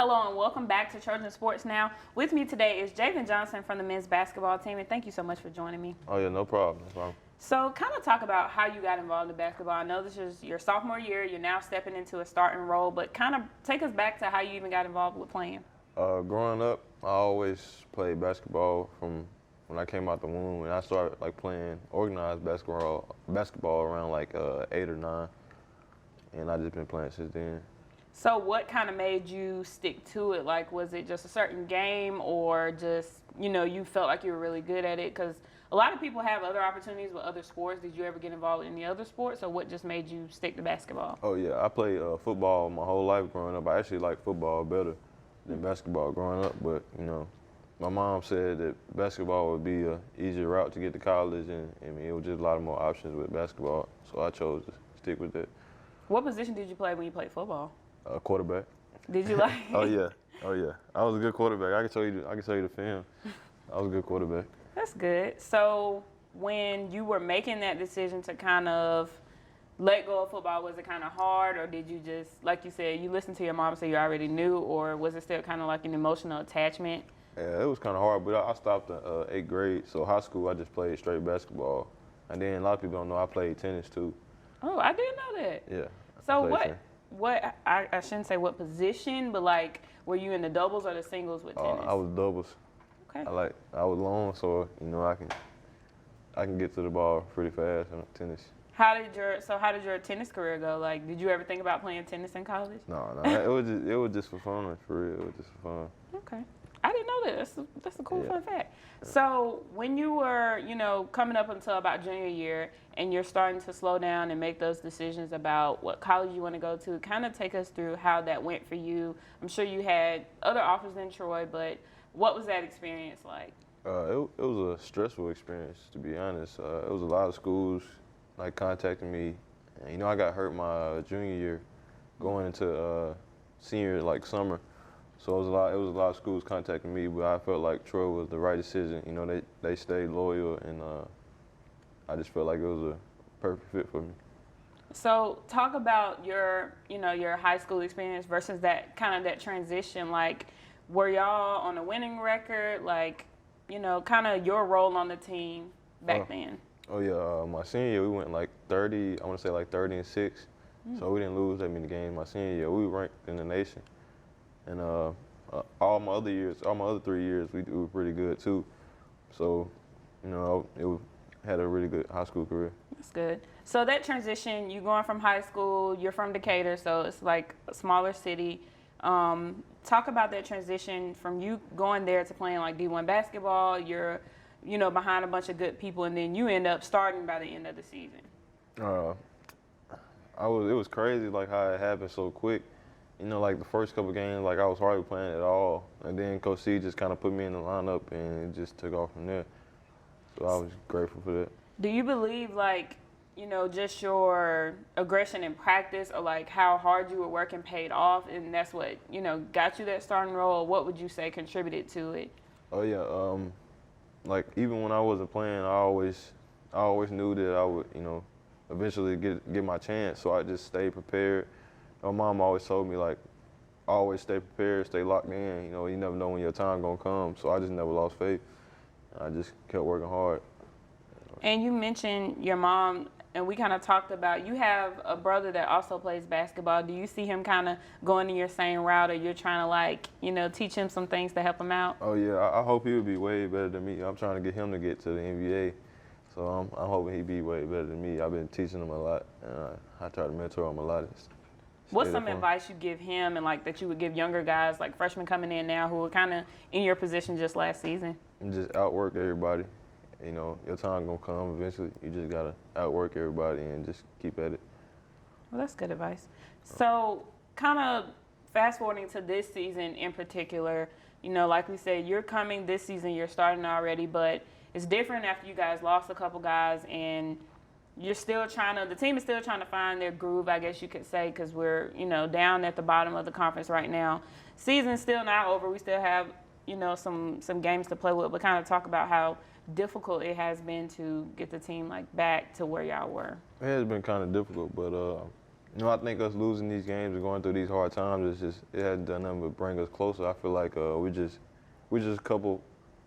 Hello and welcome back to Trojan Sports Now. With me today is Javan Johnson from the men's basketball team, and thank you so much for joining me. Oh yeah, no problem. No problem. So kind of talk about how you got involved in basketball. I know this is your sophomore year. You're now stepping into a starting role, but kind of take us back to how you even got involved with playing. Growing up, I always played basketball from when I came out the womb, and I started playing organized basketball around 8 or 9, and I just been playing since then. So what kind of made you stick to it? Like, was it just a certain game or just, you felt like you were really good at it? Because a lot of people have other opportunities with other sports. Did you ever get involved in any other sports, or what just made you stick to basketball? Oh yeah, I played football my whole life growing up. I actually liked football better than basketball growing up, but my mom said that basketball would be an easier route to get to college, and it was just a lot of more options with basketball, so I chose to stick with that. What position did you play when you played football? Quarterback. Did you like it? Oh yeah. I was a good quarterback. I can show you the film. I was a good quarterback. That's good. So when you were making that decision to kind of let go of football, was it kind of hard, or did you just, like you said, you listened to your mom so you already knew, or was it still kind of like an emotional attachment? Yeah, it was kind of hard, but I stopped in 8th grade. So high school, I just played straight basketball, and then a lot of people don't know I played tennis too. Oh, I didn't know that. Yeah. So I shouldn't say what position, but were you in the doubles or the singles with tennis? I was doubles. Okay. I was long, so I can get to the ball pretty fast in tennis. How did your tennis career go? Like, did you ever think about playing tennis in college? No, it was just for fun, for real. It was just for fun. Okay. I didn't know that. That's a cool Yeah. fun fact. So when you were, coming up until about junior year and you're starting to slow down and make those decisions about what college you want to go to, kind of take us through how that went for you. I'm sure you had other offers than Troy, but what was that experience like? It was a stressful experience, to be honest. It was a lot of schools contacting me. And, I got hurt my junior year going into senior summer. So it was a lot of schools contacting me, but I felt like Troy was the right decision. They stayed loyal, and I just felt like it was a perfect fit for me. So talk about your high school experience versus that transition. Like, were y'all on a winning record? Kind of your role on the team back then. Oh yeah, my senior year we went 30. I want to say 30 and 6. So we didn't lose that many games. My senior year we were ranked in the nation. And all my other 3 years, we were pretty good too. So, had a really good high school career. That's good. So that transition, you going from high school, you're from Decatur, so it's like a smaller city. Talk about that transition from you going there to playing D1 basketball. You're, behind a bunch of good people, and then you end up starting by the end of the season. It was crazy how it happened so quick. The first couple games, I was hardly playing at all. And then Coach C just kind of put me in the lineup, and it just took off from there. So I was grateful for that. Do you believe, just your aggression in practice or, how hard you were working paid off, and that's what, got you that starting role? Or what would you say contributed to it? Oh, yeah. Even when I wasn't playing, I always knew that I would, eventually get my chance. So I just stayed prepared. My mom always told me, always stay prepared, stay locked in. You never know when your time gonna come. So I just never lost faith. I just kept working hard. And you mentioned your mom, and we kind of talked about, you have a brother that also plays basketball. Do you see him kind of going in your same route, or you're trying to, teach him some things to help him out? Oh, yeah. I hope he would be way better than me. I'm trying to get him to get to the NBA. So I'm hoping he'd be way better than me. I've been teaching him a lot, and I try to mentor him a lot. What's some advice you give him and that you would give younger guys, freshmen coming in now who are kind of in your position just last season? And just outwork everybody. Your time gonna come eventually. You just gotta outwork everybody and just keep at it. Well, that's good advice. So kind of fast forwarding to this season in particular, like we said, you're coming this season, you're starting already, but it's different after you guys lost a couple guys, and the team is still trying to find their groove, I guess you could say, because we're, down at the bottom of the conference right now. Season's still not over. We still have, some games to play with, but kind of talk about how difficult it has been to get the team back to where y'all were. It has been kind of difficult, but I think us losing these games and going through these hard times, it hasn't done nothing but bring us closer. I feel like we just a couple,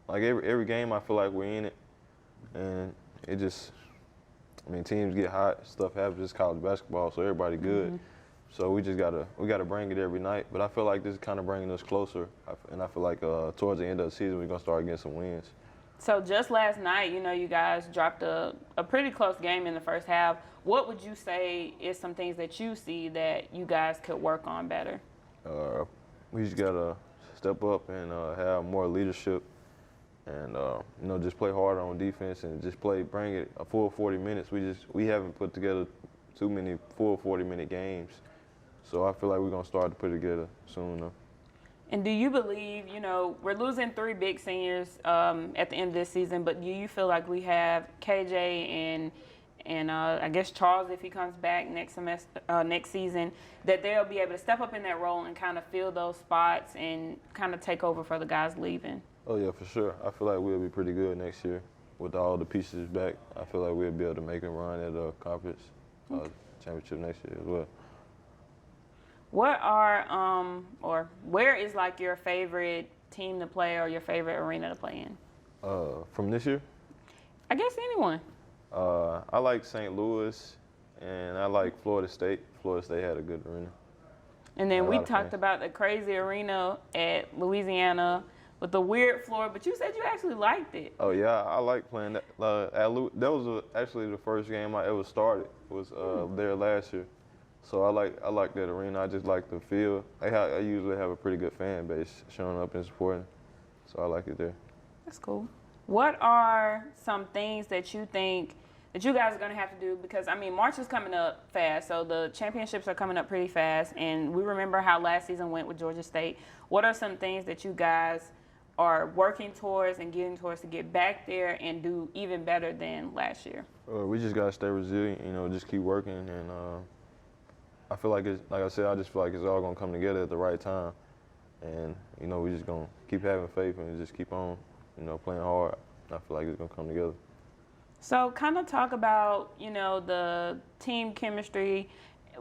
like every game I feel like we're in it, and it just, teams get hot, stuff happens. It's college basketball, so everybody good. Mm-hmm. So we gotta bring it every night. But I feel like this is kind of bringing us closer, and I feel like towards the end of the season we're gonna start getting some wins. So just last night, you guys dropped a pretty close game in the first half. What would you say is some things that you see that you guys could work on better? We just gotta step up and have more leadership, and just play harder on defense and just bring it a full 40 minutes. We haven't put together too many full 40-minute games, so I feel like we're gonna start to put it together soon enough. And do you believe, we're losing 3 big seniors at the end of this season, but do you feel like we have KJ and I guess Charles, if he comes back next season, that they'll be able to step up in that role and kind of fill those spots and kind of take over for the guys leaving? Oh yeah, for sure. I feel like we'll be pretty good next year with all the pieces back. I feel like we'll be able to make a run at a conference championship next year as well. What are or where is like your favorite team to play or your favorite arena to play in? From this year? I guess anyone. I like St. Louis, and I like Florida State. Florida State had a good arena. And then we talked about the crazy arena at Louisiana with the weird floor, but you said you actually liked it. Oh yeah, I like playing that. That was actually the first game I ever started. Was there last year. So I like that arena. I just like the feel. I usually have a pretty good fan base showing up and supporting, so I like it there. That's cool. What are some things that you think that you guys are going to have to do? Because, March is coming up fast, so the championships are coming up pretty fast, and we remember how last season went with Georgia State. What are some things that you guys are working towards and getting towards to get back there and do even better than last year? We just got to stay resilient, just keep working, and I feel like like I said, I just feel like it's all going to come together at the right time, and, we just going to keep having faith and just keep on, playing hard. I feel like it's going to come together. So kind of talk about, the team chemistry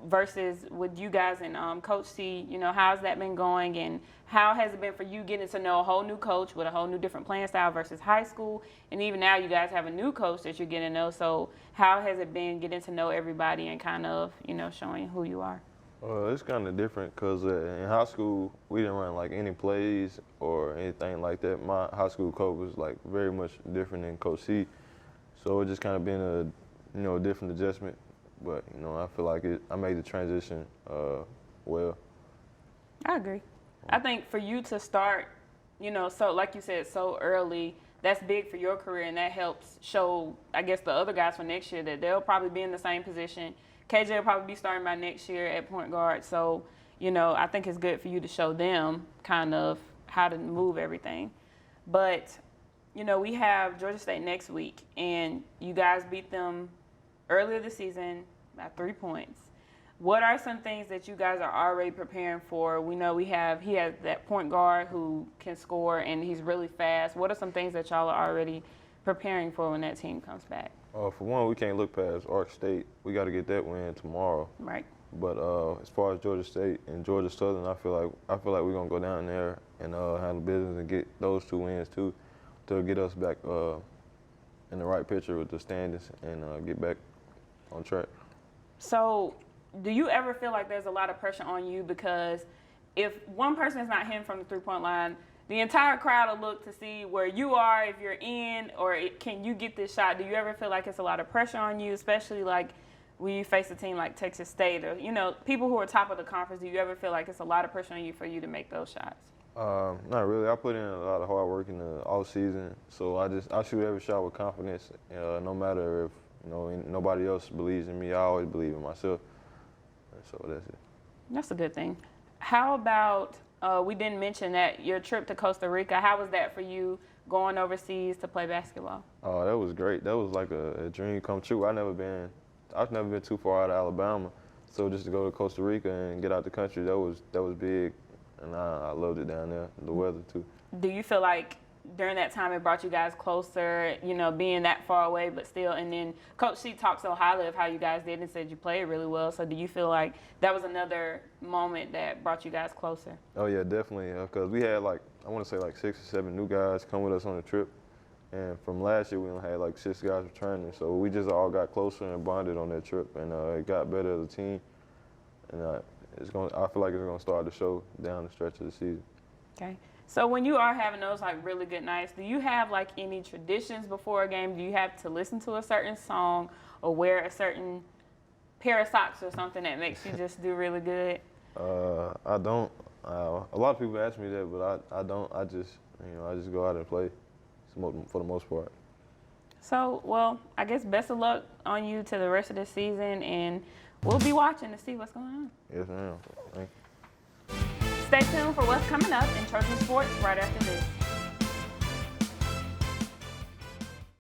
versus with you guys and Coach C, how's that been going, and how has it been for you getting to know a whole new coach with a whole new different playing style versus high school? And even now you guys have a new coach that you're getting to know. So how has it been getting to know everybody and kind of, showing who you are? It's kind of different because in high school, we didn't run like any plays or anything like that. My high school coach was like very much different than Coach C. So it just kind of been a different adjustment. But, I feel like I made the transition well. I agree. I think for you to start, so like you said, so early, that's big for your career, and that helps show, I guess, the other guys for next year that they'll probably be in the same position. KJ will probably be starting by next year at point guard. So, I think it's good for you to show them kind of how to move everything. But, we have Georgia State next week, and you guys beat them earlier this season by 3 points. What are some things that you guys are already preparing for? We know he has that point guard who can score, and he's really fast. What are some things that y'all are already preparing for when that team comes back? For one, we can't look past Ark State. We got to get that win tomorrow. Right. But as far as Georgia State and Georgia Southern, I feel like we're gonna go down there and handle business and get those 2 wins too, to get us back in the right picture with the standings and get back on track. So, do you ever feel like there's a lot of pressure on you? Because if one person is not hitting from the 3-point line, the entire crowd will look to see where you are, if you're in, or can you get this shot? Do you ever feel like it's a lot of pressure on you, especially like when you face a team like Texas State or, people who are top of the conference? Do you ever feel like it's a lot of pressure on you for you to make those shots? Not really. I put in a lot of hard work in the off season, so I shoot every shot with confidence, no matter if nobody else believes in me. I always believe in myself. So that's it. That's a good thing. How about, we didn't mention that, your trip to Costa Rica. How was that for you, going overseas to play basketball? Oh, that was great. That was like a dream come true. I've never been too far out of Alabama. So just to go to Costa Rica and get out the country, that was big. And I loved it down there, the weather too. Do you feel like during that time it brought you guys closer, you know, being that far away, but still. And then Coach C talked so highly of how you guys did and said you played really well. So do you feel like that was another moment that brought you guys closer? Oh yeah, definitely. Because we had like, I want to say like 6 or 7 new guys come with us on the trip. And from last year, we only had like 6 guys returning. So we just all got closer and bonded on that trip, and it got better as a team. And I feel like it's gonna start to show down the stretch of the season. Okay. So when you are having those like really good nights, do you have like any traditions before a game? Do you have to listen to a certain song or wear a certain pair of socks or something that makes you just do really good? I don't. A lot of people ask me that, but I don't. I just go out and play for the most part. So, well, I guess best of luck on you to the rest of the season, and we'll be watching to see what's going on. Yes, ma'am. Thank you. Stay tuned for what's coming up in Trojan Sports right after this.